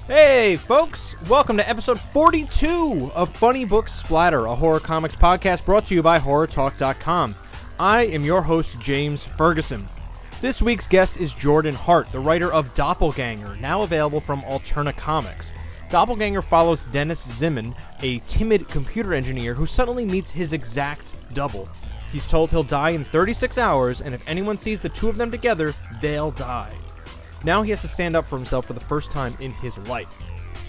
Hey folks, welcome to episode 42 of Funny Books Splatter, a horror comics podcast brought to you by HorrorTalk.com. I am your host, James Ferguson. This week's guest is Jordan Hart, the writer of Doppelganger, now available from Alterna Comics. Doppelganger follows Dennis Zimmann, a timid computer engineer who suddenly meets his exact double. He's told he'll die in 36 hours, and if anyone sees the two of them together, they'll die. Now he has to stand up for himself for the first time in his life.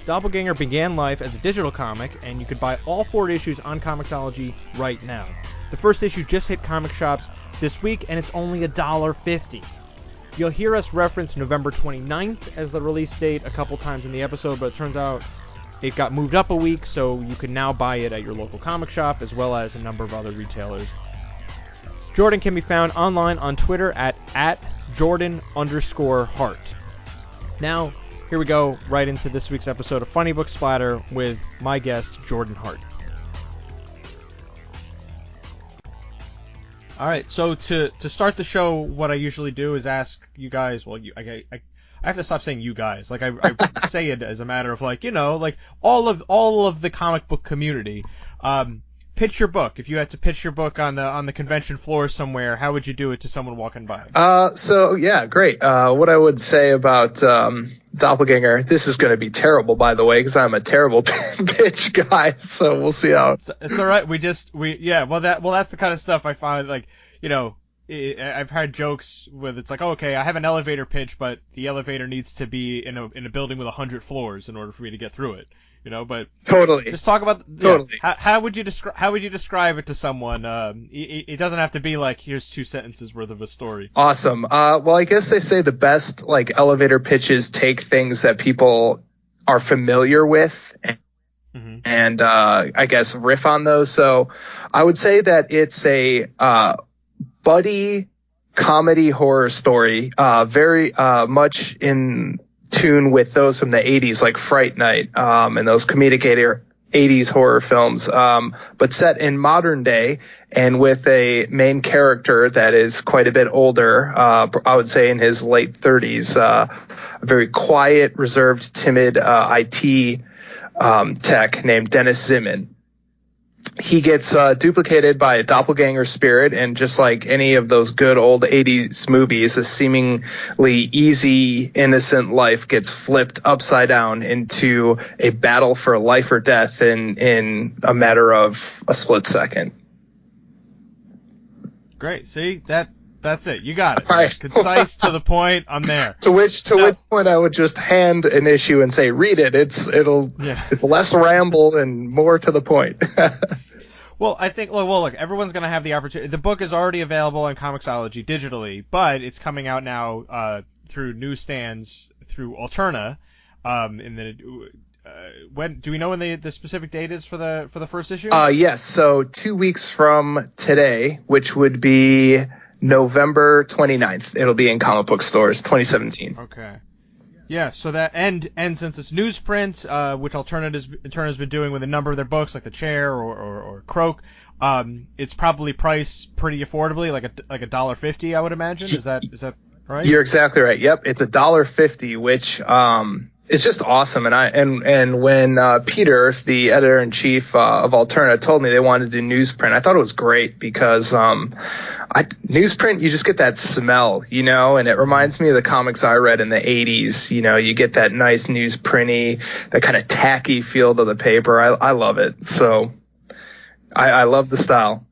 Doppelganger began life as a digital comic, and you could buy all 4 issues on ComiXology right now. The first issue just hit comic shops this week, and it's only $1.50. You'll hear us reference November 29th as the release date a couple times in the episode, but it turns out it got moved up a week, so you can now buy it at your local comic shop, as well as a number of other retailers. Jordan can be found online on Twitter at Jordan_Hart. Now, here we go right into this week's episode of Funny Book Splatter with my guest, Jordan Hart. All right, so to start the show, what I usually do is ask you guys. Well, I have to stop saying you guys. Like I say it as a matter of like all of the comic book community. Pitch your book. If you had to pitch your book on the convention floor somewhere, how would you do it to someone walking by? Great. What I would say about Doppelganger, this is going to be terrible, by the way, because I'm a terrible pitch guy. So we'll see how. It's all right. That's the kind of stuff I find I've had jokes with it's like, oh, okay, I have an elevator pitch, but the elevator needs to be in a building with 100 floors in order for me to get through it. But totally. Just talk about totally. How would you describe it to someone? It doesn't have to be like here's 2 sentences worth of a story. Awesome. Well, I guess they say the best elevator pitches take things that people are familiar with and I guess riff on those. So I would say that it's a buddy comedy horror story, very much in tune with those from the 80s, like Fright Night, and those comedic 80s horror films, but set in modern day and with a main character that is quite a bit older, I would say in his late 30s, a very quiet, reserved, timid IT tech named Dennis Zimmann. He gets duplicated by a doppelganger spirit, and just like any of those good old 80s movies, a seemingly easy, innocent life gets flipped upside down into a battle for life or death in a matter of a split second. Great. See, that's it. You got it. Right. Concise, to the point. I'm there. To which point I would just hand an issue and say, read it. It's less ramble and more to the point. Well, I think, look, everyone's going to have the opportunity. The book is already available on ComiXology digitally, but it's coming out now through newsstands through Alterna. When do we know when the specific date is for the first issue? Yes. So 2 weeks from today, which would be November 29th, it'll be in comic book stores, 2017. Okay. Yeah, so that and since it's newsprint, which Alterna's been doing with a number of their books, like The Chair or Croak, it's probably priced pretty affordably, like $1.50, I would imagine. Is that right? You're exactly right. Yep, it's $1.50, which it's just awesome. And when Peter, the editor-in-chief of Alterna, told me they wanted to do newsprint, I thought it was great because newsprint, you just get that smell, and it reminds me of the comics I read in the 80s. You get that nice newsprinty, that kind of tacky feel to the paper. I love it. So I love the style.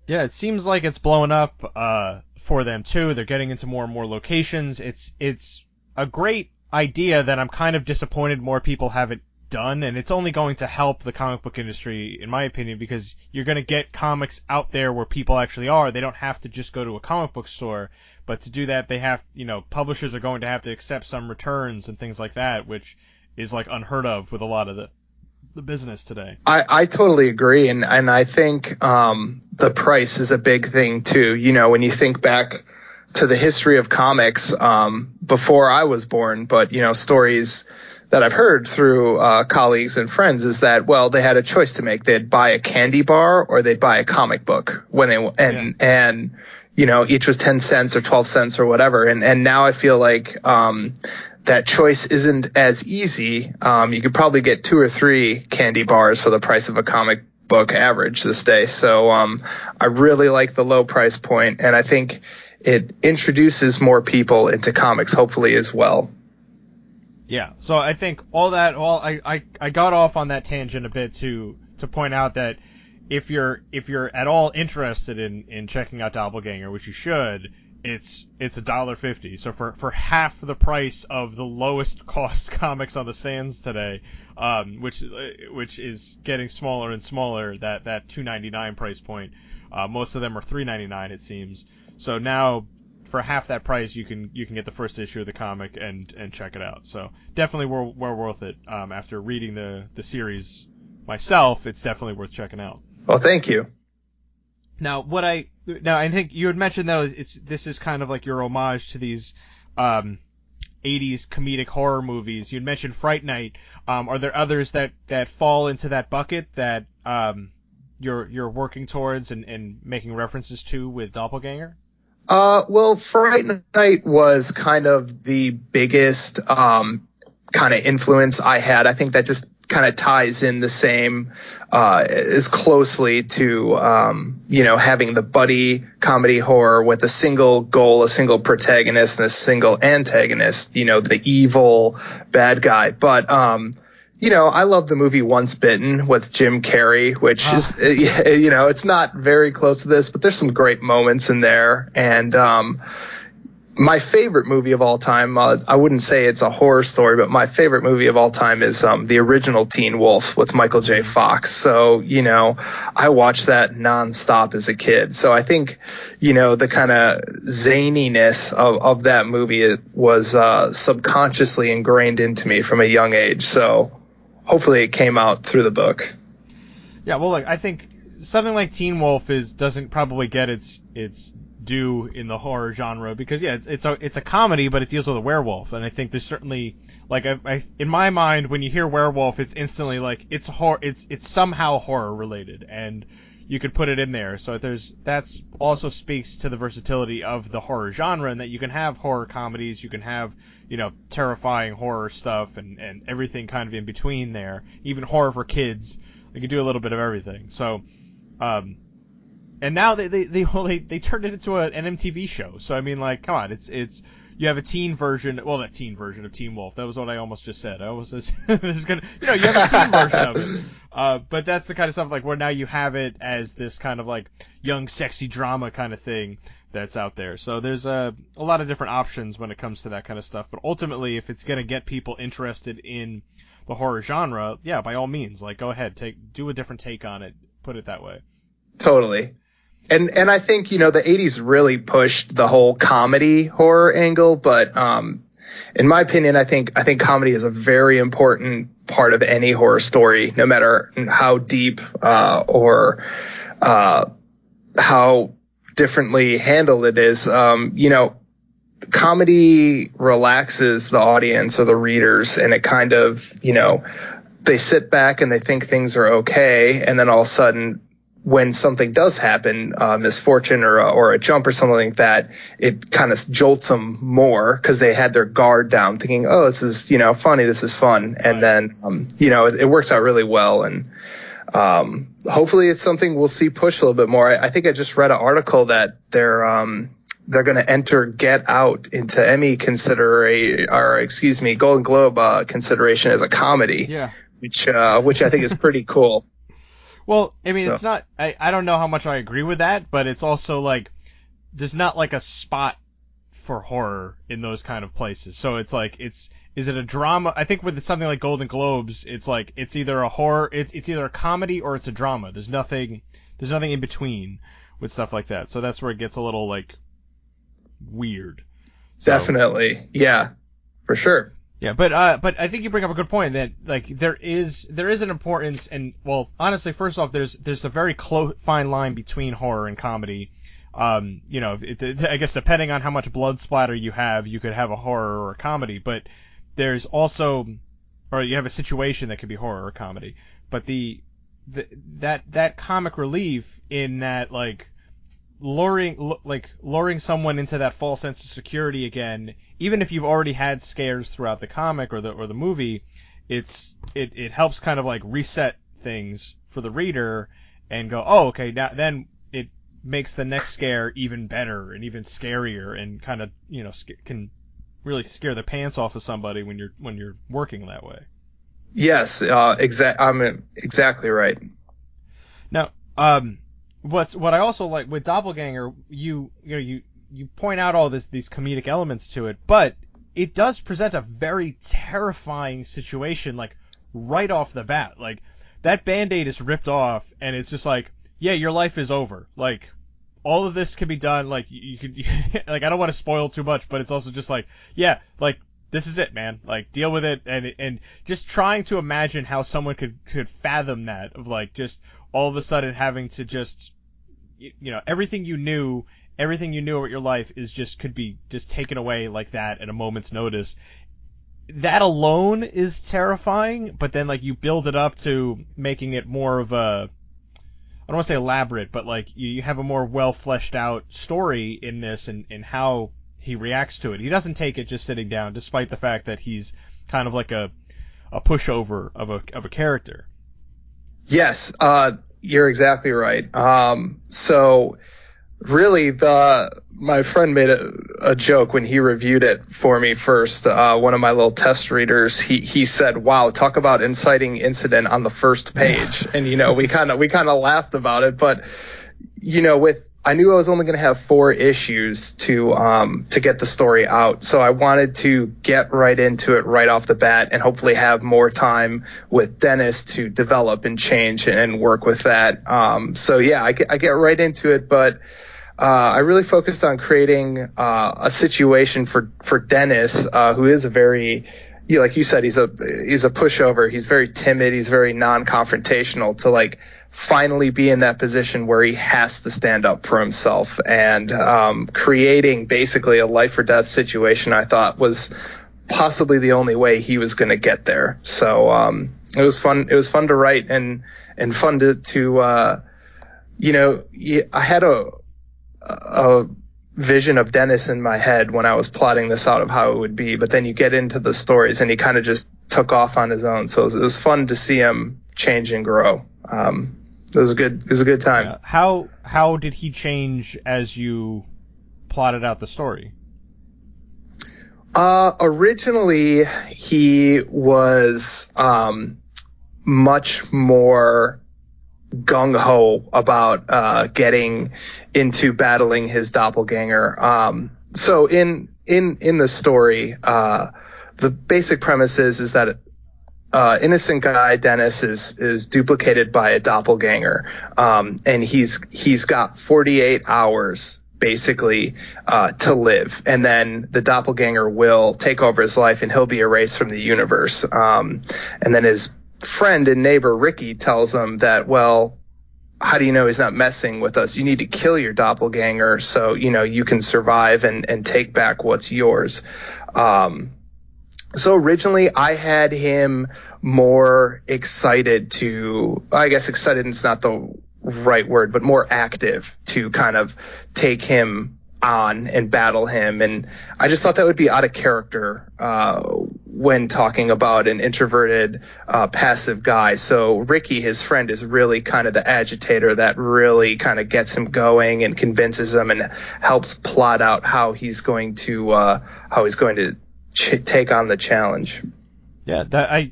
Yeah, it seems like it's blowing up for them too. They're getting into more and more locations. It's a great idea that I'm kind of disappointed more people haven't done, and it's only going to help the comic book industry, in my opinion, because you're going to get comics out there where people actually are. They don't have to just go to a comic book store, but to do that, they have, publishers are going to have to accept some returns and things like that, which is like unheard of with a lot of the business today. I totally agree, and I think the price is a big thing too. When you think back to the history of comics before I was born, but stories that I've heard through colleagues and friends is that, well, they had a choice to make. They'd buy a candy bar or they'd buy a comic book when they and you know, each was 10 cents or 12 cents or whatever. And now I feel like that choice isn't as easy. You could probably get 2 or 3 candy bars for the price of a comic book average this day. So I really like the low price point, and I think it introduces more people into comics, hopefully, as well. Yeah, so I think I got off on that tangent a bit to point out that if you're at all interested in checking out Doppelganger, which you should, it's $1.50. So for half the price of the lowest cost comics on the stands today, which is getting smaller and smaller, that $2.99 price point. Most of them are $3.99, it seems. So now, for half that price, you can get the first issue of the comic and check it out. So definitely well worth it. After reading the series myself, it's definitely worth checking out. Well, thank you. Now I think you had mentioned that this is kind of like your homage to these 80s comedic horror movies. You had mentioned Fright Night. Are there others that fall into that bucket that you're working towards and making references to with Doppelganger? Well, Fright Night was kind of the biggest kind of influence I had. I think that just kind of ties in the same as closely to having the buddy comedy horror with a single goal, a single protagonist, and a single antagonist, the evil bad guy. But I love the movie Once Bitten with Jim Carrey, which is, it's not very close to this, but there's some great moments in there. And my favorite movie of all time, I wouldn't say it's a horror story, but my favorite movie of all time is the original Teen Wolf with Michael J. Fox. So, I watched that nonstop as a kid. So I think, the kind of zaniness of that movie was subconsciously ingrained into me from a young age. So hopefully it came out through the book. Yeah, well, I think something like Teen Wolf doesn't probably get its due in the horror genre because it's a comedy, but it deals with a werewolf, and I think there's certainly in my mind when you hear werewolf, it's instantly like it's horror, it's somehow horror related, and you could put it in there. So that's also speaks to the versatility of the horror genre, and that you can have horror comedies, you can have terrifying horror stuff, and everything kind of in between there, even horror for kids. You can do a little bit of everything. So. And now they turned it into an MTV show. So I mean, come on, it's you have a teen version. Well, that teen version of Teen Wolf. That was what I almost just said. I almost just there's gonna you have a teen version of it. But that's the kind of stuff where now you have it as this kind of young sexy drama kind of thing that's out there. So there's a lot of different options when it comes to that kind of stuff. But ultimately, if it's gonna get people interested in the horror genre, yeah, by all means, go ahead, do a different take on it. Put it that way. Totally. And I think, the 80s really pushed the whole comedy horror angle, but in my opinion, I think comedy is a very important part of any horror story, no matter how deep or how differently handled it is. Comedy relaxes the audience or the readers, and it kind of, they sit back and they think things are okay, and then all of a sudden, when something does happen, misfortune or a jump or something like that, it kind of jolts them more because they had their guard down, thinking, "Oh, this is funny, this is fun," and then it works out really well, and hopefully it's something we'll see push a little bit more. I think I just read an article that they're going to enter Get Out into Emmy Golden Globe consideration as a comedy. Yeah, which I think is pretty cool. Well, I mean, it's not. I don't know how much I agree with that, but it's also there's not a spot for horror in those kind of places. So it's is it a drama? I think with something like Golden Globes, it's it's either a horror, it's either a comedy or it's a drama. There's nothing in between with stuff like that. So that's where it gets a little weird. So, definitely, yeah, for sure. Yeah, but I think you bring up a good point that there is an importance, and well, honestly, first off, there's a very fine line between horror and comedy. I guess depending on how much blood splatter you could have a horror or a comedy, but there's also, or you have a situation that could be horror or comedy. But that comic relief in that luring someone into that false sense of security again, even if you've already had scares throughout the comic or the movie, it helps kind of like reset things for the reader and go, oh, okay, now then it makes the next scare even better and even scarier and kind of, can really scare the pants off of somebody when you're working that way. Yes, I'm exactly right. Now, what I also like with Doppelganger, you point out all these comedic elements to it, but it does present a very terrifying situation, like right off the bat. Like that Band-Aid is ripped off, and it's just like, yeah, your life is over. Like all of this can be done. Like you could, like I don't want to spoil too much, but it's also just like, yeah, like this is it, man. Like deal with it, and just trying to imagine how someone could fathom that of like just all of a sudden having to just, everything you knew about your life could be just taken away like that at a moment's notice. That alone is terrifying, but then like you build it up to making it more of a, I don't want to say elaborate, but like you have a more well fleshed out story in this and how he reacts to it. He doesn't take it just sitting down, despite the fact that he's kind of like a pushover of a character. Yes, you're exactly right. So really, my friend made a joke when he reviewed it for me first. One of my little test readers, he said, "Wow, talk about inciting incident on the first page." And we kind of laughed about it, but I knew I was only going to have 4 issues to get the story out. So I wanted to get right into it right off the bat and hopefully have more time with Dennis to develop and change and work with that. So yeah, I get right into it, but I really focused on creating a situation for Dennis, who is a very, like you said, he's a pushover. He's very timid. He's very non-confrontational, to like finally be in that position where he has to stand up for himself, and creating basically a life or death situation, I thought was possibly the only way he was going to get there. So it was fun. It was fun to write and fun to I had a vision of Dennis in my head when I was plotting this out of how it would be, but then you get into the stories and he kind of just took off on his own. So it was fun to see him change and grow. It was a good time. Yeah. How did he change as you plotted out the story? Originally he was much more gung-ho about getting into battling his doppelganger. So in the story, the basic premise is that innocent guy Dennis is duplicated by a doppelganger, and he's got 48 hours basically to live, and then the doppelganger will take over his life and he'll be erased from the universe. And then his friend and neighbor Ricky tells him that, well, how do you know he's not messing with us? You need to kill your doppelganger so you can survive and take back what's yours. So originally I had him more excited to, I guess excited is not the right word, but more active to kind of take him on and battle him. And I just thought that would be out of character when talking about an introverted, passive guy. So Ricky, his friend, is really kind of the agitator that really kind of gets him going and convinces him and helps plot out how he's going to take on the challenge. Yeah, that I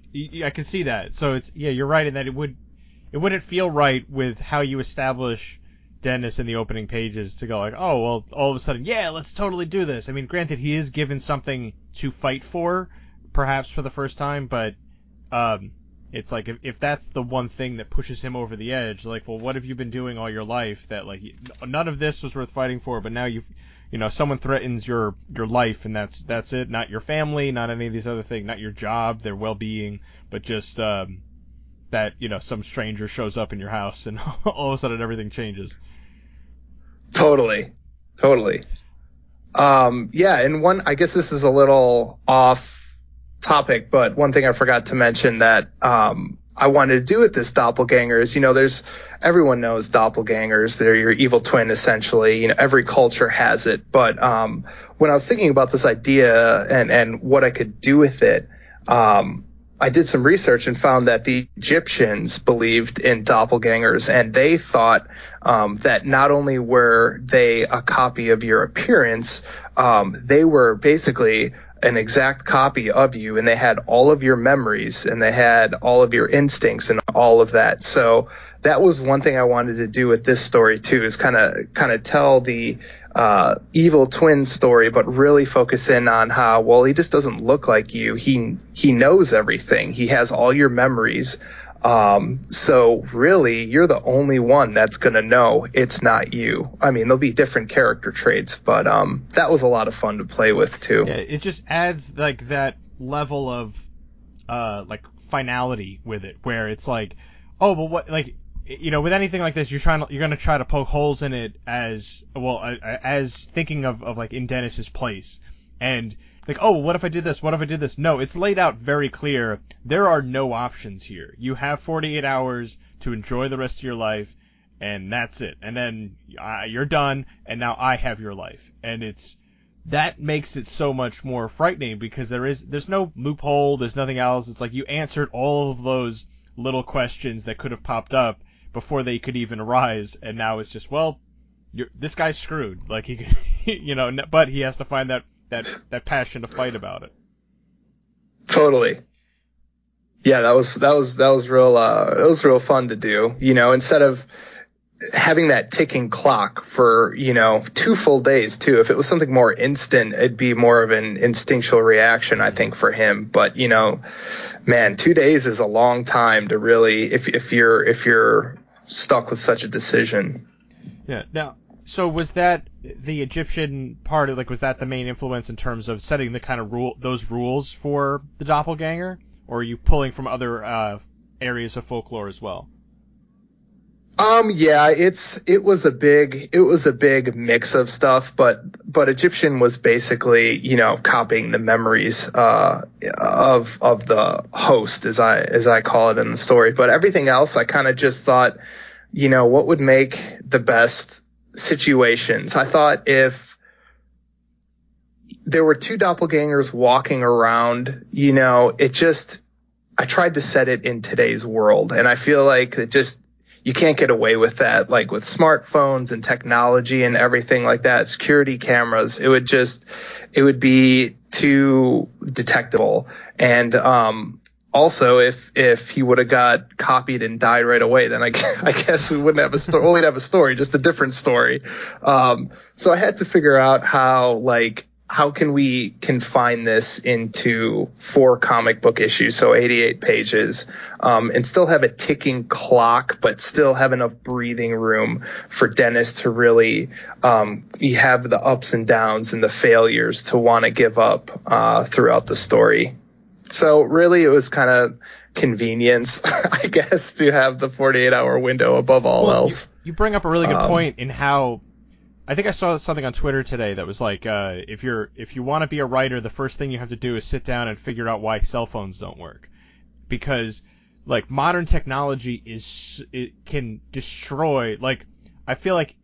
can see that. So you're right in that it wouldn't feel right with how you establish Dennis in the opening pages to go like, oh, well, all of a sudden, yeah, let's totally do this. I mean, granted, he is given something to fight for, perhaps for the first time, but it's like if that's the one thing that pushes him over the edge, like, well, what have you been doing all your life that like none of this was worth fighting for, but now someone threatens your life, and that's it. Not your family, not any of these other things, not your job, their well-being, but just that some stranger shows up in your house, and all of a sudden everything changes. Totally. Yeah, and I guess this is a little off topic, but one thing I forgot to mention that I I wanted to do with this doppelganger is, everyone knows doppelgangers. They're your evil twin, essentially. Every culture has it. But when I was thinking about this idea and what I could do with it, I did some research and found that the Egyptians believed in doppelgangers, and they thought that not only were they a copy of your appearance, they were basically an exact copy of you, and they had all of your memories, and they had all of your instincts and all of that. So that was one thing I wanted to do with this story too, is kind of tell the evil twin story, but really focus in on how, well, he just doesn't look like you. He knows everything. He has all your memories. So really, you're the only one that's going to know it's not you. I mean, there'll be different character traits, but that was a lot of fun to play with too. Yeah, it just adds like that level of like finality with it, where it's like, oh, but what, like, with anything like this, you're going to try to poke holes in it as well, as thinking of like in Dennis's place, and like, oh, what if I did this? What if I did this? No, it's laid out very clear. There are no options here. You have 48 hours to enjoy the rest of your life, and that's it. And then you're done, and now I have your life. And that makes it so much more frightening, because there's no loophole, there's nothing else. It's like you answered all of those little questions that could have popped up before they could even arise, and now it's just, well, this guy's screwed. Like, he could, but he has to find that passion to fight about it. Totally. Yeah, that was real. It was real fun to do. Instead of having that ticking clock for 2 full days too. If it was something more instant, it'd be more of an instinctual reaction, I think, for him. But man, 2 days is a long time to really, if you're stuck with such a decision. Yeah. Now, so was that the Egyptian part of, like, was that the main influence in terms of setting the kind of those rules for the doppelganger, or are you pulling from other areas of folklore as well? Yeah, it was a big mix of stuff, but Egyptian was basically, copying the memories of the host, as I call it in the story. But everything else, I kind of just thought, what would make the best situations. I thought if there were 2 doppelgangers walking around, I tried to set it in today's world, and I feel like you can't get away with that, like with smartphones and technology and everything like that, security cameras. It would be too detectable. And also, if he would have got copied and died right away, then I guess we wouldn't have a story. Well, we'd have a story, just a different story. So I had to figure out how can we confine this into 4 comic book issues, so 88 pages, and still have a ticking clock, but still have enough breathing room for Dennis to really you have the ups and downs and the failures to want to give up throughout the story. So really, it was kind of convenience, I guess, to have the 48-hour window above all else. You bring up a really good point in how, I think I saw something on Twitter today that was like, if you want to be a writer, the first thing you have to do is sit down and figure out why cell phones don't work, because like modern technology can destroy. Like, I feel like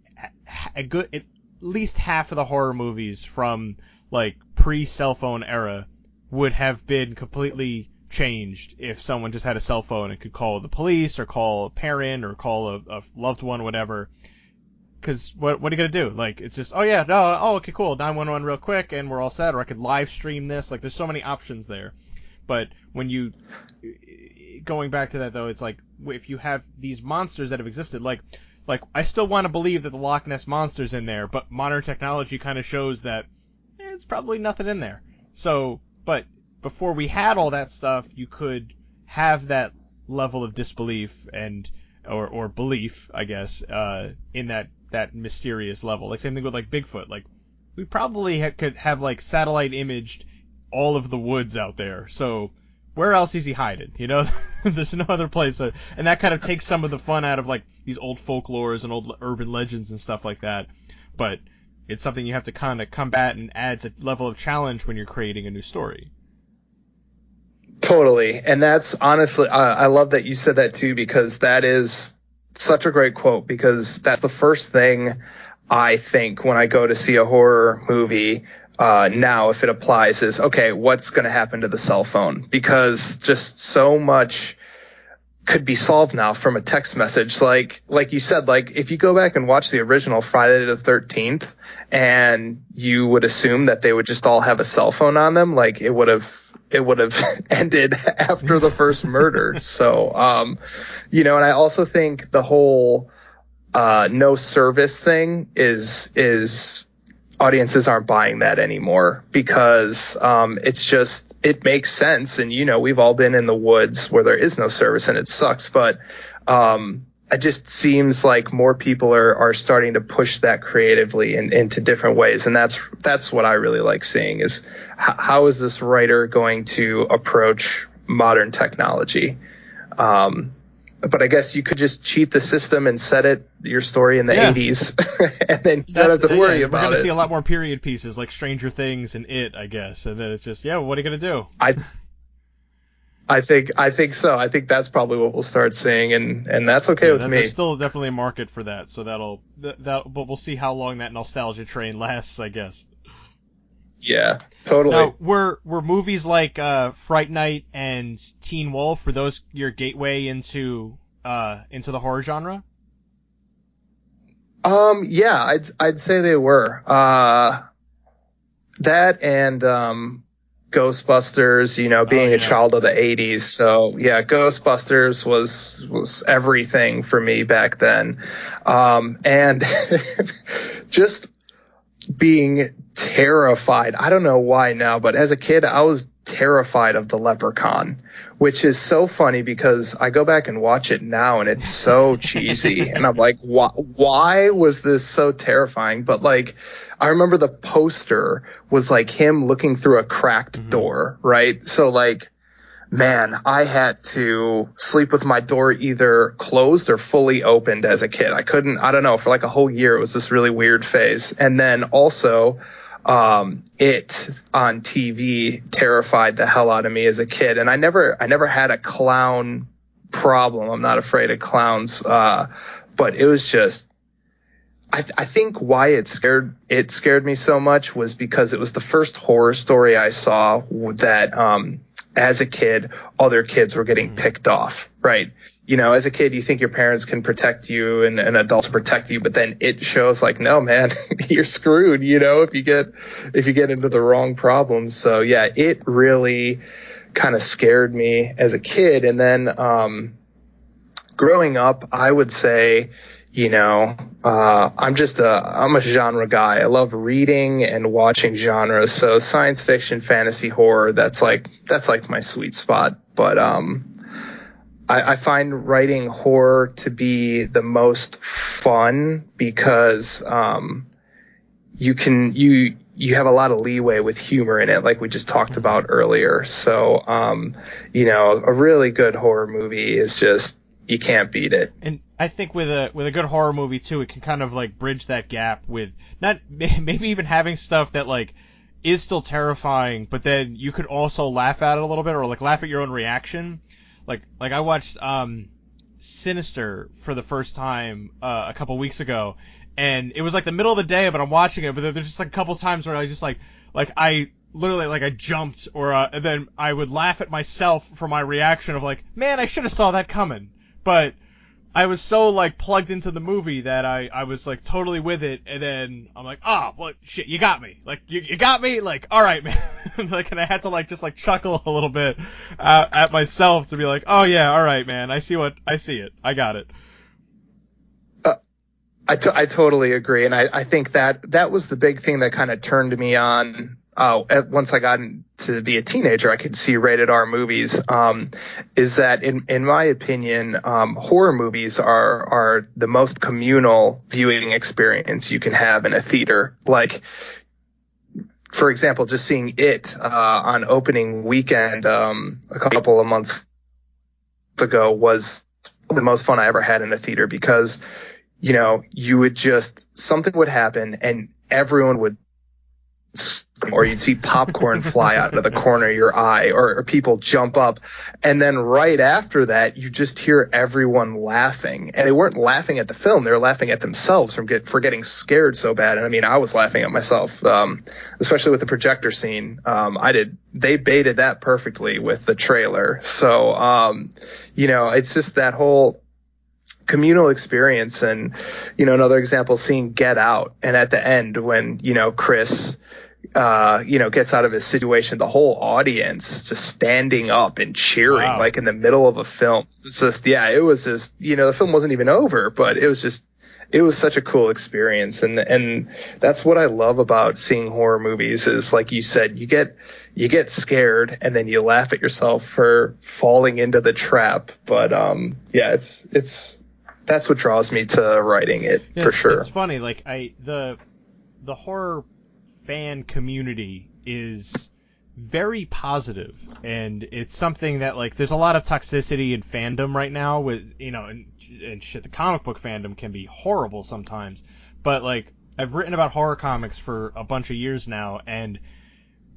at least half of the horror movies from like pre-cell phone era would have been completely changed if someone just had a cell phone and could call the police or call a parent or call a loved one, whatever. Because what are you going to do? Like, it's just, okay, cool, 911 real quick, and we're all set. Or I could live stream this. Like, there's so many options there. But when going back to that, though, it's like, if you have these monsters that have existed, like I still want to believe that the Loch Ness Monster's in there, but modern technology kind of shows that it's probably nothing in there. So, but before we had all that stuff, you could have that level of disbelief or belief, I guess, in that mysterious level. Like, same thing with like Bigfoot. Like, we probably could have like satellite imaged all of the woods out there. So where else is he hiding? There's no other place. And that kind of takes some of the fun out of like these old folklores and old urban legends and stuff like that. But it's something you have to kind of combat and adds a level of challenge when you're creating a new story. Totally. And that's honestly, I love that you said that too, because that is such a great quote, because that's the first thing I think when I go to see a horror movie. Now, if it applies, is okay, what's going to happen to the cell phone? Because just so much could be solved now from a text message. Like you said, like if you go back and watch the original Friday the 13th, and you would assume that they would just all have a cell phone on them, like it would have ended after the first murder. So, and I also think the whole no service thing is audiences aren't buying that anymore, because it makes sense. And we've all been in the woods where there is no service and it sucks, but it just seems like more people are starting to push that creatively into different ways. And that's what I really like seeing, is how is this writer going to approach modern technology? But I guess you could just cheat the system and set your story in the 80s, and then you don't have to worry about it. We're going to see a lot more period pieces like Stranger Things and It, I guess. And then it's just, what are you going to do? I think so. I think that's probably what we'll start seeing, and that's okay with me. There's still definitely a market for that, so but we'll see how long that nostalgia train lasts, I guess. Yeah, totally. Now, were movies like Fright Night and Teen Wolf, were those your gateway into the horror genre? Yeah, I'd say they were. That and Ghostbusters, being a child of the 80s. So yeah, Ghostbusters was everything for me back then. And just being terrified. I don't know why now, but as a kid, I was terrified of the Leprechaun, which is so funny because I go back and watch it now and it's so cheesy. And I'm like, why was this so terrifying? But like, I remember the poster was like him looking through a cracked door, right? So like, man, I had to sleep with my door either closed or fully opened as a kid. I don't know, for like a whole year, it was this really weird phase. And then also, It on TV terrified the hell out of me as a kid. And I never had a clown problem. I'm not afraid of clowns. But it was just, I think why it scared me so much was because it was the first horror story I saw that, as a kid, other kids were getting picked off, right? As a kid, you think your parents can protect you and adults protect you, but then it shows like, no, man, you're screwed, if you get into the wrong problems. So yeah, it really kind of scared me as a kid. And then, growing up, I would say, I'm a genre guy. I love reading and watching genres. So science fiction, fantasy, horror, that's like my sweet spot. But, I find writing horror to be the most fun because, you have a lot of leeway with humor in it, like we just talked about earlier. So, a really good horror movie is just, you can't beat it. And I think with a good horror movie too, it can kind of like bridge that gap with not maybe even having stuff that like is still terrifying, but then you could also laugh at it a little bit, or like laugh at your own reaction. Like I watched Sinister for the first time a couple weeks ago, and it was like the middle of the day, but I'm watching it. But there's just like a couple times where I just like I literally like I jumped, or and then I would laugh at myself for my reaction of like, man, I should have saw that coming. But I was so like plugged into the movie that I was like totally with it, and then I'm like, well shit, you got me. Like you got me. Like, all right, man. Like, and I had to like just like chuckle a little bit at myself to be like, oh yeah, all right, man. I see it. I got it. I totally agree, and I think that was the big thing that kind of turned me on. Once I got to be a teenager, I could see rated R movies. Is that in my opinion, horror movies are the most communal viewing experience you can have in a theater. Like, for example, just seeing It on opening weekend a couple of months ago was the most fun I ever had in a theater, because you would something would happen and everyone would or you'd see popcorn fly out of the corner of your eye, or people jump up. And then right after that, you just hear everyone laughing. And they weren't laughing at the film. They were laughing at themselves for getting scared so bad. And I mean, I was laughing at myself, especially with the projector scene. They baited that perfectly with the trailer. So, it's just that whole communal experience. And, another example, seeing Get Out. And at the end, when, Chris, gets out of his situation, the whole audience just standing up and cheering, wow, like in the middle of a film. It's just, it was just, the film wasn't even over, but it was such a cool experience. And that's what I love about seeing horror movies is, like you said, you get scared and then you laugh at yourself for falling into the trap. But, it's that's what draws me to writing it, for sure. It's funny. Like the horror fan community is very positive, and it's something that, like, there's a lot of toxicity in fandom right now with, and shit, the comic book fandom can be horrible sometimes, but, like, I've written about horror comics for a bunch of years now, and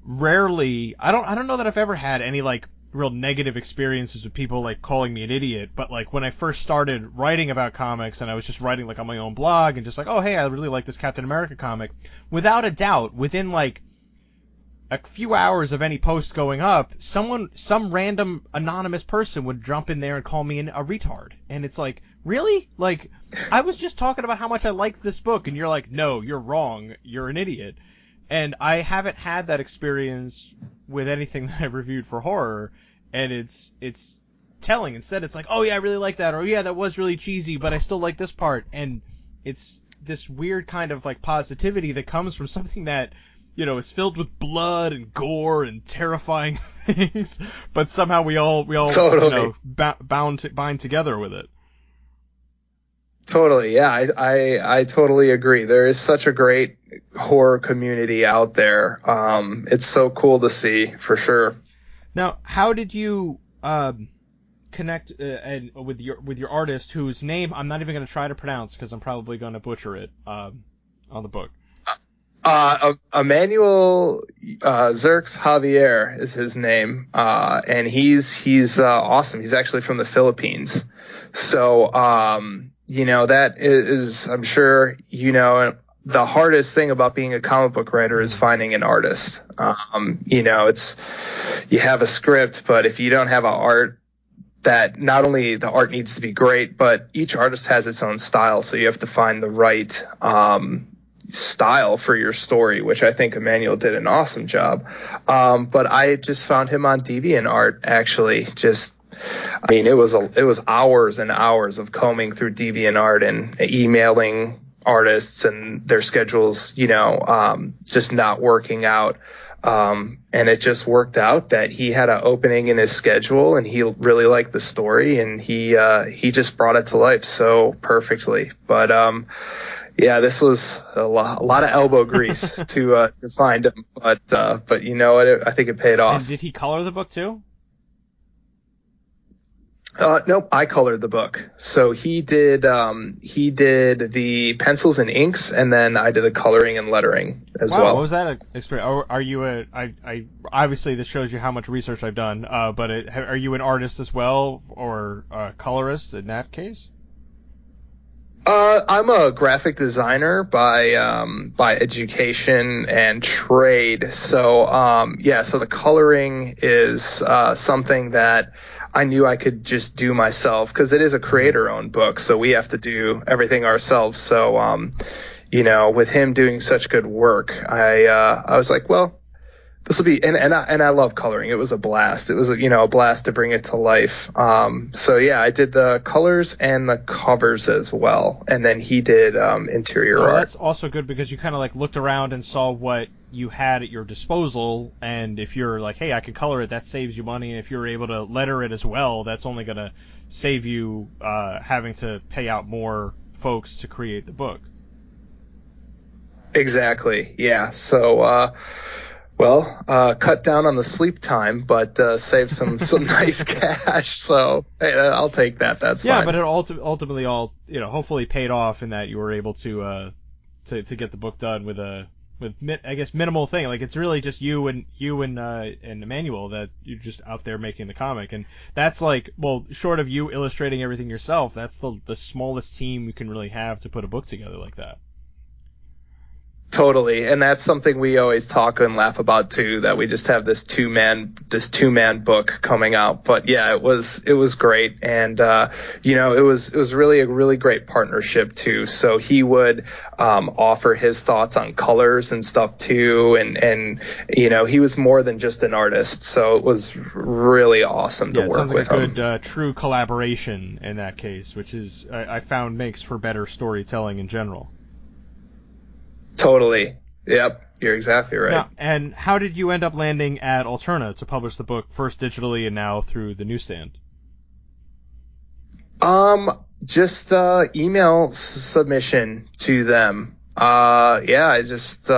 rarely, I don't know that I've ever had any, like, real negative experiences with people, like, calling me an idiot, but, like, when I first started writing about comics, and I was just writing, like, on my own blog, and just like, oh, hey, I really like this Captain America comic, without a doubt, within, like, a few hours of any post going up, some random anonymous person would jump in there and call me a retard, and it's like, really? Like, I was just talking about how much I liked this book, and you're like, no, you're wrong, you're an idiot. And I haven't had that experience with anything that I've reviewed for horror, and it's telling. Instead, it's like, oh yeah, I really like that, or yeah, that was really cheesy, but I still like this part. And it's this weird kind of, like, positivity that comes from something that, is filled with blood and gore and terrifying things, but somehow we all totally bind together with it. Totally, yeah, I totally agree. There is such a great horror community out there. It's so cool to see, for sure. Now, how did you connect with your artist, whose name I'm not even going to try to pronounce because I'm probably going to butcher it on the book? Emmanuel Zirks Javier is his name, and he's awesome. He's actually from the Philippines, so that is, I'm sure the hardest thing about being a comic book writer is finding an artist. It's, you have a script, but if you don't have an art, that not only the art needs to be great, but each artist has its own style, so you have to find the right style for your story, which I think Emmanuel did an awesome job. But I just found him on DeviantArt, actually. It was hours and hours of combing through DeviantArt and emailing artists and their schedules, just not working out. And it just worked out that he had an opening in his schedule and he really liked the story, and he just brought it to life so perfectly. But, this was a lot of elbow grease to find him, but you know what? I think it paid off. And did he color the book too? Nope, I colored the book. So he did the pencils and inks, and then I did the coloring and lettering as well. What was that experience? Are you I obviously this shows you how much research I've done, but are you an artist as well, or a colorist in that case? I'm a graphic designer by education and trade. So, so the coloring is something that I knew I could just do myself, because it is a creator-owned book, so we have to do everything ourselves. So, with him doing such good work, I was like, well, this will be, and I love coloring. It was a blast. It was a blast to bring it to life. I did the colors and the covers as well, and then he did interior art. That's also good, because you kind of, like, looked around and saw what you had at your disposal, and if you're like, hey, I can color it, that saves you money, and if you're able to letter it as well, that's only going to save you having to pay out more folks to create the book. Exactly, yeah. So, cut down on the sleep time, but save some nice cash. So, hey, I'll take that. That's fine. Yeah, but it ultimately all, hopefully paid off in that you were able to get the book done with a I guess minimal thing. Like it's really just you and Emmanuel that you're just out there making the comic, and that's like, well, short of you illustrating everything yourself, that's the smallest team you can really have to put a book together like that. Totally, and that's something we always talk and laugh about too. That we just have this two man book coming out. But yeah, it was great, and it was really a really great partnership too. So he would offer his thoughts on colors and stuff too, and he was more than just an artist. So it was really awesome to work with him. Sounds like a good true collaboration in that case, which is I found makes for better storytelling in general. Totally. Yep. You're exactly right. Now, and how did you end up landing at Alterna to publish the book first digitally and now through the newsstand? Just email submission to them. I just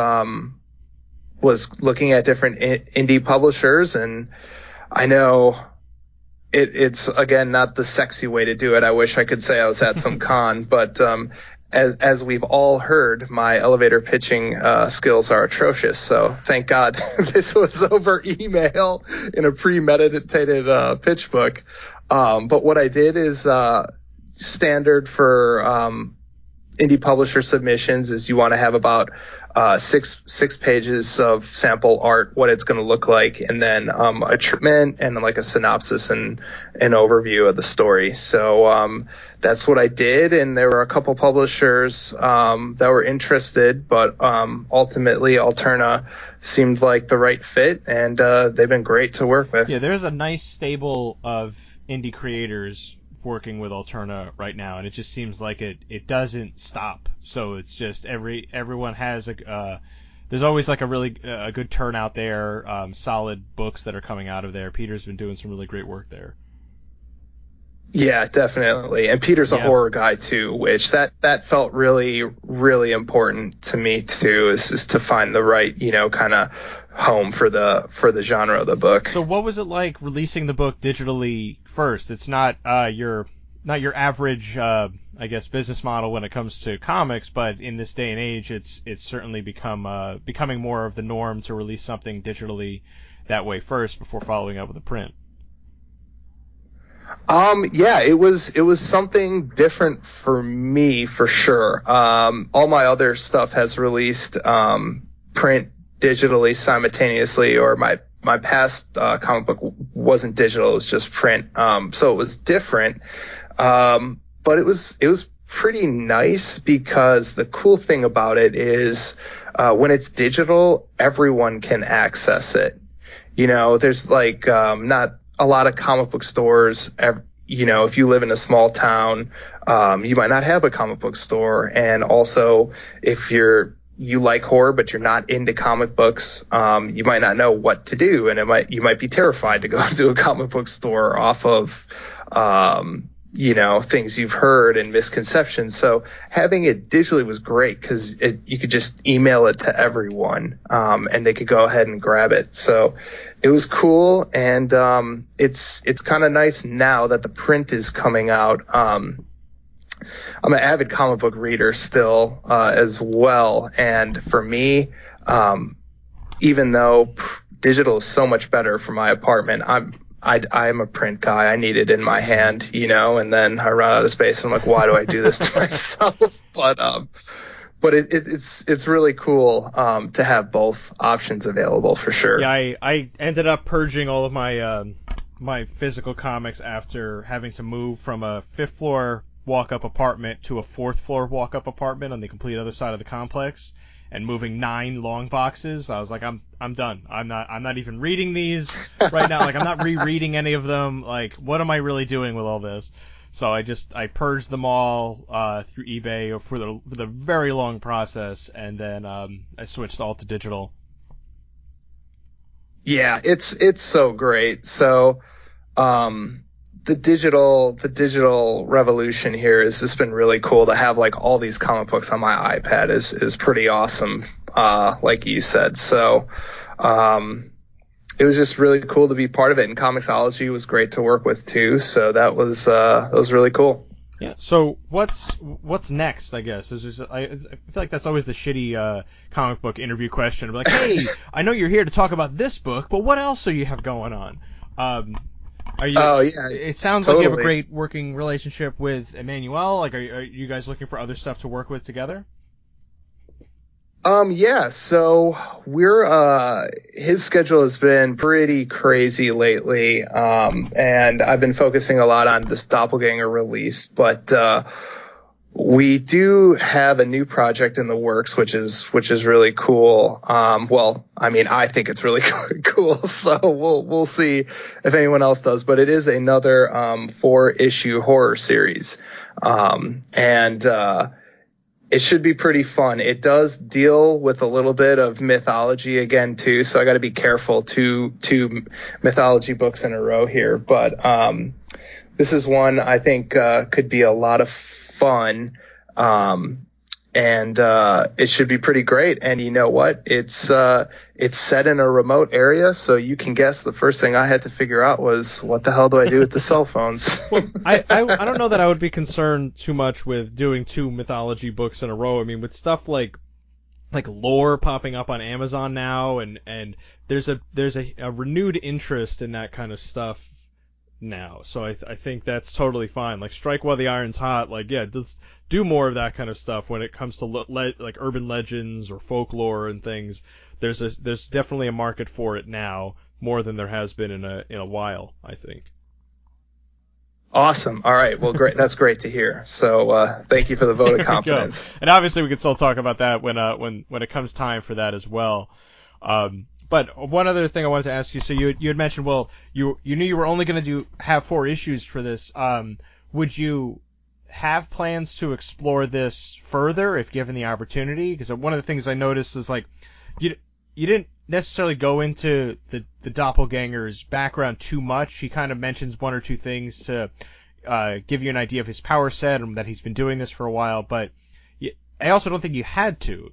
was looking at different indie publishers, and I know it's again not the sexy way to do it. I wish I could say I was at some con, but as we've all heard, my elevator pitching skills are atrocious. So thank God this was over email in a premeditated pitch book. But what I did is standard for indie publisher submissions is you want to have about six pages of sample art, what it's going to look like, and then a treatment and like a synopsis and an overview of the story. So that's what I did, and there were a couple publishers that were interested, but ultimately Alterna seemed like the right fit, and they've been great to work with. Yeah, there's a nice stable of indie creators working with Alterna right now, and it just seems like it doesn't stop. So it's just everyone has there's always like a really a good turnout there, solid books that are coming out of there. Peter's been doing some really great work there. Yeah, definitely. And Peter's a horror guy too, which that felt really, really important to me too, is to find the right, kind of home for the genre of the book. So what was it like releasing the book digitally first? It's not your average I guess business model when it comes to comics, but in this day and age it's certainly becoming more of the norm to release something digitally that way first before following up with a print. It was something different for me for sure. All my other stuff has released print digitally simultaneously, or my past comic book wasn't digital, it was just print. So it was different. But it was pretty nice because the cool thing about it is when it's digital, everyone can access it. There's like not a lot of comic book stores. If you live in a small town, you might not have a comic book store. And also, if you like horror but you're not into comic books, you might not know what to do, and you might be terrified to go to a comic book store off of things you've heard and misconceptions. So having it digitally was great because you could just email it to everyone, and they could go ahead and grab it. So it was cool, and it's kind of nice now that the print is coming out. I'm an avid comic book reader still as well, and for me, even though digital is so much better for my apartment, I'm a print guy. I need it in my hand, and then I run out of space and I'm like, why do I do this to myself? But it's really cool to have both options available for sure. Yeah, I ended up purging all of my physical comics after having to move from a 5th floor walk-up apartment to a 4th floor walk-up apartment on the complete other side of the complex, and moving 9 long boxes. I was like, I'm done. I'm not even reading these right now. Like, I'm not rereading any of them. Like, what am I really doing with all this? So I purged them all through eBay for the very long process, and then I switched all to digital. Yeah, it's so great. So the digital revolution here has just been really cool. To have like all these comic books on my iPad is pretty awesome, like you said. So it was just really cool to be part of it, and ComiXology was great to work with too. So that was really cool. Yeah. So what's next? I guess I feel like that's always the shitty comic book interview question. Like, hey, I know you're here to talk about this book, but what else do you have going on? Are you? Oh yeah, It sounds totally. like you have a great working relationship with Emmanuel. Like, are you guys looking for other stuff to work with together? Yeah, so we're his schedule has been pretty crazy lately. And I've been focusing a lot on this Doppelganger release, but we do have a new project in the works, which is really cool. Well, I mean, I think it's really cool, so we'll see if anyone else does, but it is another 4-issue horror series. And it should be pretty fun. It does deal with a little bit of mythology again too, so I got to be careful. Two mythology books in a row here, but this is one I think could be a lot of fun, and it should be pretty great. And you know what? It's set in a remote area, so you can guess the first thing I had to figure out was, what the hell do I do with the cell phones? Well, I don't know that I would be concerned too much with doing 2 mythology books in a row. I mean, with stuff like lore popping up on Amazon now, and there's a renewed interest in that kind of stuff now. So I think that's totally fine. Like, strike while the iron's hot. Like, yeah, just do more of that kind of stuff when it comes to like urban legends or folklore and things. There's definitely a market for it now, more than there has been in a while, I think. Awesome. All right. Well, great. That's great to hear. So thank you for the vote of confidence. And obviously we can still talk about that when it comes time for that as well. But one other thing I wanted to ask you. So you had mentioned, well, you knew you were only going to have 4 issues for this. Would you have plans to explore this further if given the opportunity? Because one of the things I noticed is, like, you didn't necessarily go into the Doppelganger's background too much. He kind of mentions 1 or 2 things to give you an idea of his power set and that he's been doing this for a while. But I also don't think you had to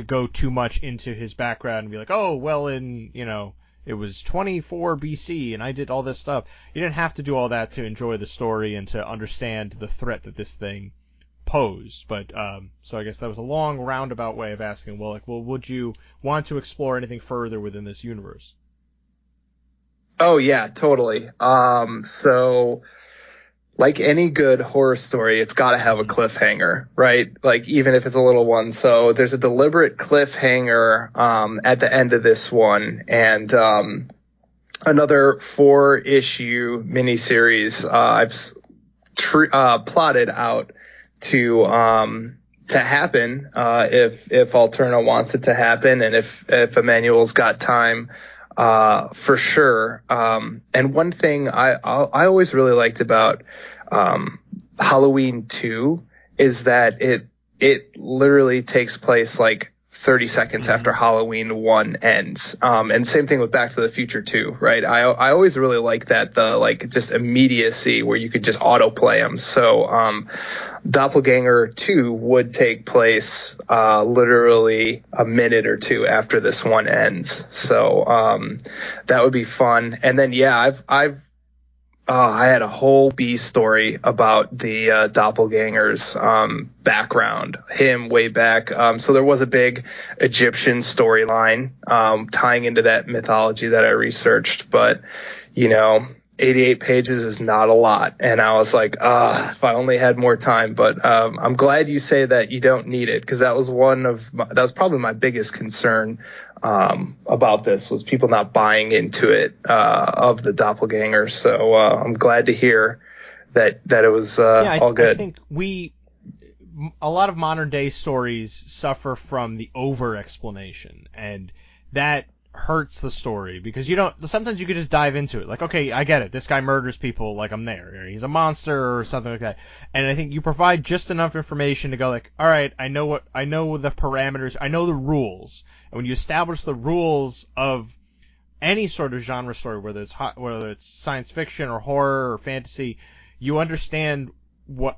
go too much into his background and be like, oh, well, it was 24 BC and I did all this stuff. You didn't have to do all that to enjoy the story and to understand the threat that this thing posed. But so I guess that was a long roundabout way of asking, well, would you want to explore anything further within this universe? Oh yeah, totally. So like any good horror story, it's got to have a cliffhanger, right? Like, even if it's a little one. So there's a deliberate cliffhanger at the end of this one, and another 4-issue miniseries I've plotted out to happen if Alterna wants it to happen, and if Emmanuel's got time. For sure. And one thing I always really liked about Halloween 2 is that it literally takes place like 30 seconds after Halloween 1 ends. And same thing with Back to the Future 2, right? I always really like that, the like just immediacy where you could just autoplay them. So Doppelganger 2 would take place literally a minute or 2 after this one ends. So that would be fun. And then yeah, I had a whole B story about the Doppelganger's background, him way back. So there was a big Egyptian storyline tying into that mythology that I researched, but 88 pages is not a lot. And I was like, if I only had more time. But I'm glad you say that you don't need it, because that was that was probably my biggest concern about this, was people not buying into it of the Doppelganger. So I'm glad to hear that it was all good. I think a lot of modern day stories suffer from the over explanation, and that hurts the story, because sometimes you could just dive into it. Like, okay, I get it. This guy murders people, like, I'm there. Or he's a monster or something like that. And I think you provide just enough information to go like, all right, I know the parameters, I know the rules. And when you establish the rules of any sort of genre story, whether it's science fiction or horror or fantasy, you understand where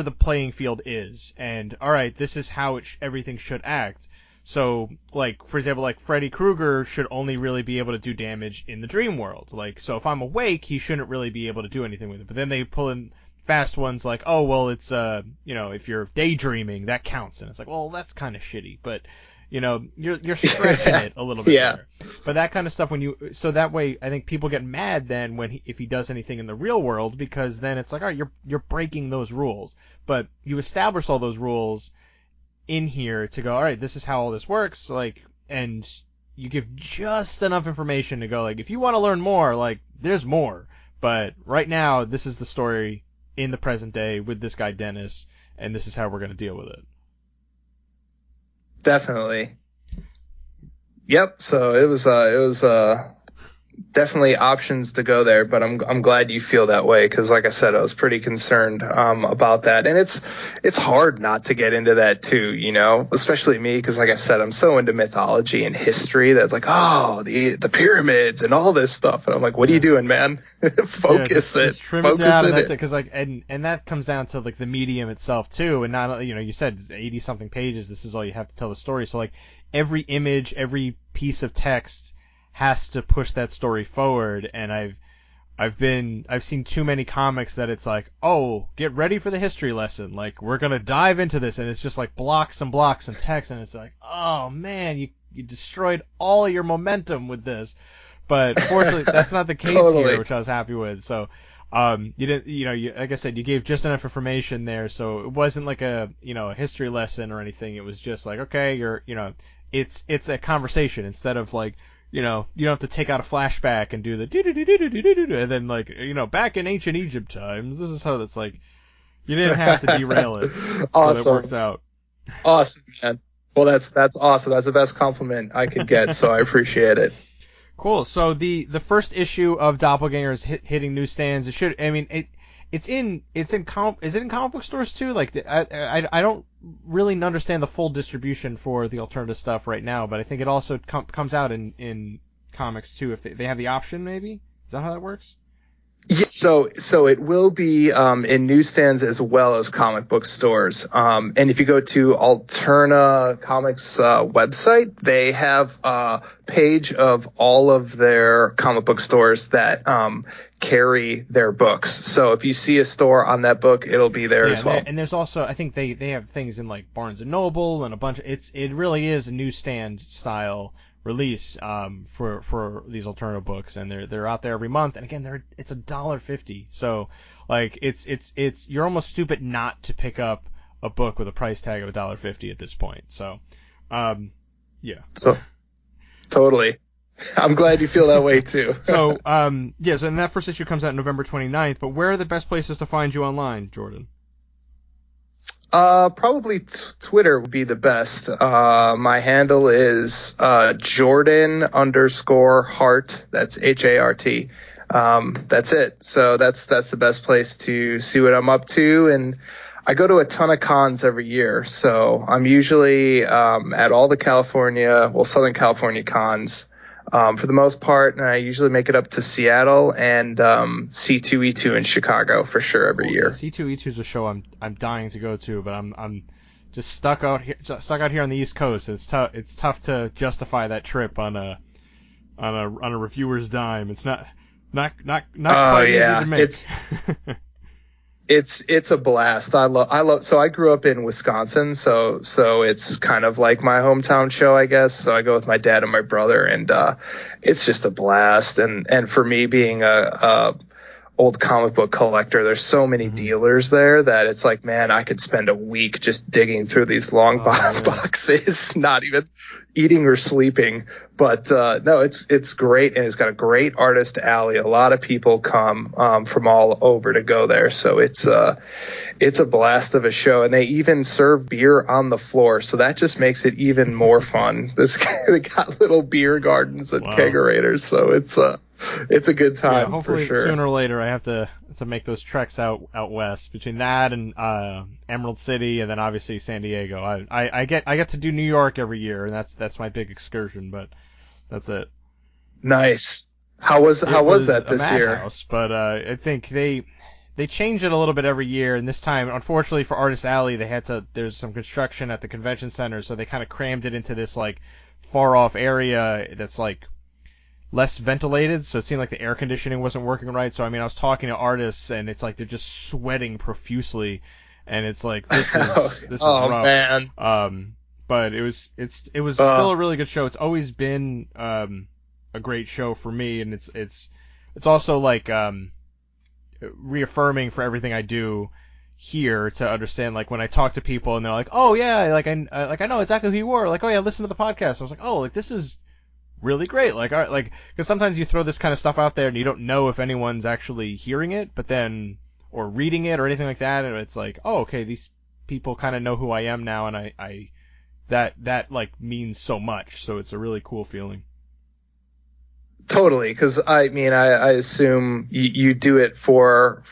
the playing field is. And all right, this is how everything should act. So, like, for example, like, Freddy Krueger should only really be able to do damage in the dream world. Like, so if I'm awake, he shouldn't really be able to do anything with it. But then they pull in fast ones like, oh well, it's if you're daydreaming, that counts, and it's like, well, that's kind of shitty, but you're stretching it a little bit there. But that kind of stuff so that way I think people get mad then if he does anything in the real world, because then it's like, oh, you're breaking those rules. But you establish all those rules in here to go, all right, this is how all this works, like, and you give just enough information to go, like, if you want to learn more, like, there's more. But right now, this is the story in the present day with this guy Dennis, and this is how we're going to deal with it. Definitely. Yep. So it was definitely options to go there, but I'm glad you feel that way, because like I said, I was pretty concerned about that, and it's hard not to get into that too, especially me, because like I said, I'm so into mythology and history that's like, oh, the pyramids and all this stuff, and I'm like, what are you doing, man? Focus just trim it down, and that's it, because like and that comes down to like the medium itself too, and not, you said 80 something pages, this is all you have to tell the story, so like every image, every piece of text has to push that story forward, and I've seen too many comics that it's like, oh, get ready for the history lesson, like we're gonna dive into this, and it's just like blocks and blocks and text, and it's like, oh man, you destroyed all of your momentum with this. But fortunately that's not the case Totally. Here, which I was happy with. So you didn't, like I said, you gave just enough information there, so it wasn't like a history lesson or anything. It was just like, okay, it's a conversation instead of like, you don't have to take out a flashback and do the do-do-do-do-do-do-do-do, and then like, back in ancient Egypt times, this is how that's like, you didn't have to derail it. Awesome. So that works out. Awesome, man. Well, that's awesome. That's the best compliment I could get, so I appreciate it. Cool. So the first issue of Doppelganger is hitting newsstands. Is it in comic book stores too? Like I don't really understand the full distribution for the alternative stuff right now, but I think it also comes out in comics too, if they have the option, maybe. Is that how that works? Yeah, so it will be in newsstands as well as comic book stores. And if you go to Alterna Comics website, they have a page of all of their comic book stores that carry their books. So if you see a store on that book, it'll be there as well. And there's also, I think they have things in like Barnes and Noble and a bunch of, it really is a newsstand style release for these alternative books, and they're out there every month, and again it's $1.50, so like it's you're almost stupid not to pick up a book with a price tag of $1.50 at this point. So yeah. So totally. I'm glad you feel that way too. So so and that first issue comes out November 29th, but where are the best places to find you online, Jordan? Probably Twitter would be the best. My handle is Jordan_Hart. That's Hart. That's it. So that's the best place to see what I'm up to. And I go to a ton of cons every year. So I'm usually at all the Southern California cons for the most part, and I usually make it up to Seattle and C2E2 in Chicago for sure every year. C2E2 is a show I'm dying to go to, but I'm just stuck out here on the East Coast. It's tough to justify that trip on a reviewer's dime. It's not quite easy to make. It's a blast. I love. So I grew up in Wisconsin, so it's kind of like my hometown show, I guess. So I go with my dad and my brother, and it's just a blast. And for me, being a old comic book collector, there's so many dealers there that it's like, man, I could spend a week just digging through these long boxes, not even eating or sleeping. But no, it's great, and it's got a great artist alley. A lot of people come from all over to go there, so it's a blast of a show. And they even serve beer on the floor, so that just makes it even more fun. They got little beer gardens and kegerators, so it's a good time. Yeah, hopefully for sure. Sooner or later I have to make those treks out west between that and Emerald City, and then obviously San Diego. I get to do New York every year, and that's my big excursion, but that's it. Nice. How was that this year? But I think they change it a little bit every year, and this time, unfortunately for Artist Alley, there's some construction at the convention center, so they kind of crammed it into this like far off area that's like less ventilated, so it seemed like the air conditioning wasn't working right. So I mean, I was talking to artists, and it's like they're just sweating profusely, and it's like this is rough. Man. But it was still a really good show. It's always been a great show for me, and it's also like reaffirming for everything I do here to understand, like when I talk to people and they're like, oh yeah, like I know exactly who you were, like, oh yeah, listen to the podcast. I was like, oh, like this is really great, like, all right, like, because sometimes you throw this kind of stuff out there and you don't know if anyone's actually hearing it, but then, or reading it or anything like that, and it's like, oh, okay, these people kind of know who I am now, and I that like means so much, so it's a really cool feeling. Totally, because I mean, I assume you do it for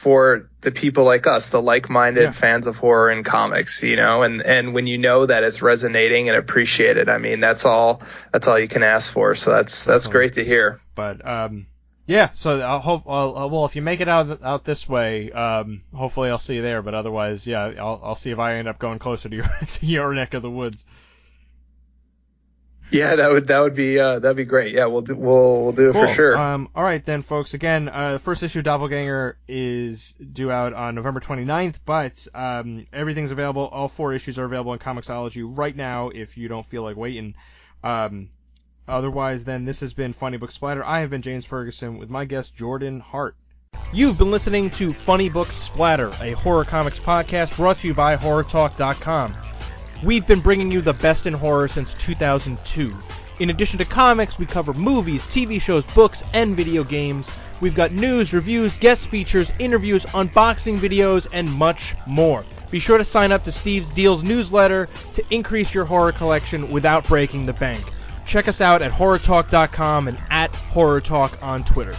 the people like us, the like-minded fans of horror and comics, you know, and when you know that it's resonating and appreciated, I mean, that's all you can ask for. So that's great to hear. But yeah, so I'll hope. Well, if you make it out this way, hopefully I'll see you there. But otherwise, yeah, I'll see if I end up going closer to your neck of the woods. Yeah, that'd be great. Yeah, we'll do it for sure. All right then, folks. Again, first issue of Doppelganger is due out on November 29th, but everything's available. All 4 issues are available on ComiXology right now if you don't feel like waiting. Otherwise, then, this has been Funny Book Splatter. I have been James Ferguson with my guest Jordan Hart. You've been listening to Funny Book Splatter, a horror comics podcast brought to you by HorrorTalk.com. We've been bringing you the best in horror since 2002. In addition to comics, we cover movies, TV shows, books, and video games. We've got news, reviews, guest features, interviews, unboxing videos, and much more. Be sure to sign up to Steve's Deals newsletter to increase your horror collection without breaking the bank. Check us out at HorrorTalk.com and at HorrorTalk on Twitter.